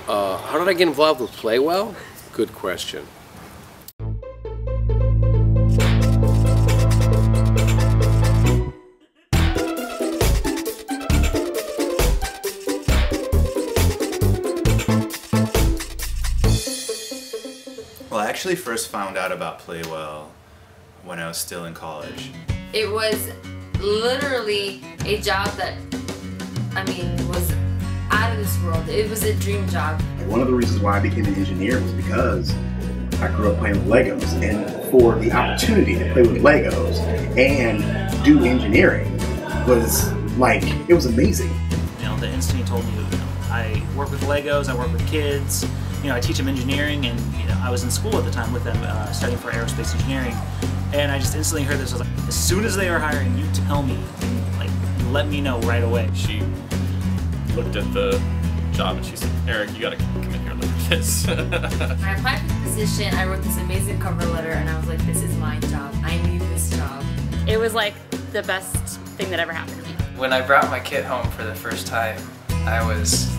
How did I get involved with Play-Well? Good question. Well, I actually first found out about Play-Well when I was still in college. It was literally a job that, I mean, was out of this world. It was a dream job. One of the reasons why I became an engineer was because I grew up playing with Legos, and for the opportunity to play with Legos and do engineering was like, it was amazing. You know, the instant he told me, you know, I work with Legos, I work with kids, you know, I teach them engineering, and you know, I was in school at the time with them studying for aerospace engineering, and I just instantly heard this. I was like, as soon as they are hiring, you tell me, like, let me know right away. She looked at the job and she said, Eric, you gotta come in here and look at this. When I applied for the position, I wrote this amazing cover letter, and I was like, this is my job. I need this job. It was like the best thing that ever happened to me. When I brought my kit home for the first time, I was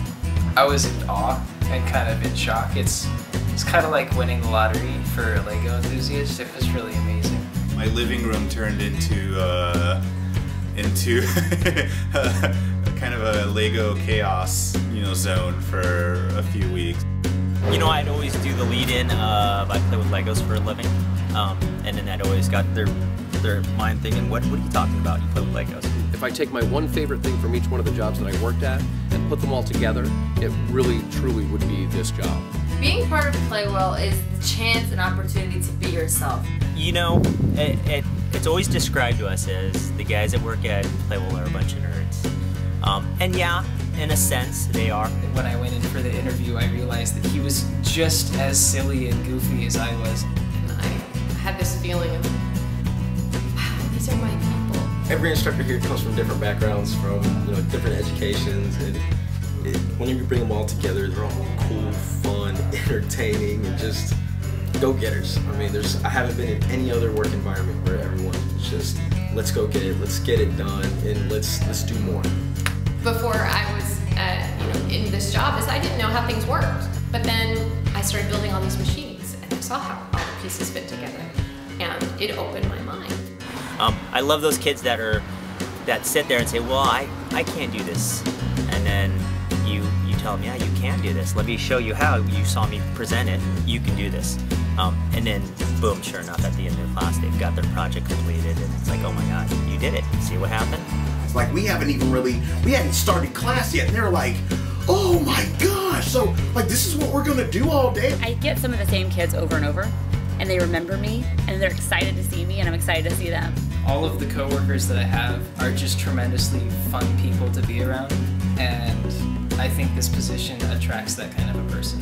in awe and kind of in shock. It's kind of like winning the lottery for a Lego enthusiast. It was really amazing. My living room turned into kind of a Lego chaos, you know, zone for a few weeks. You know, I'd always do the lead-in of I play with Legos for a living, and then I'd always got their mind thinking, what are you talking about? You play with Legos. If I take my one favorite thing from each one of the jobs that I worked at and put them all together, it really, truly would be this job. Being part of Play-Well is the chance and opportunity to be yourself. You know, it's always described to us as the guys that work at Play-Well are a bunch of nerds. And yeah, in a sense, they are. When I went in for the interview, I realized that he was just as silly and goofy as I was. And I had this feeling of, wow, these are my people. Every instructor here comes from different backgrounds, from different educations, and whenever you bring them all together, they're all cool, fun, entertaining, and just go-getters. I mean, I haven't been in any other work environment where everyone is just, let's go get it, let's get it done, and let's do more. Before I was in this job, I didn't know how things worked. But then I started building all these machines, and I saw how all the pieces fit together, and it opened my mind. I love those kids that sit there and say, well, I can't do this, and then you tell them, yeah, you can do this. Let me show you how. You saw me present it. You can do this. And then, boom, sure enough, at the end of the class, they've got their project completed, and it's like, oh my God, you did it. See what happened? Like, we hadn't started class yet, and they're like, oh my gosh, so like this is what we're gonna do all day? I get some of the same kids over and over, and they remember me, and they're excited to see me, and I'm excited to see them. All of the coworkers that I have are just tremendously fun people to be around, and I think this position attracts that kind of a person.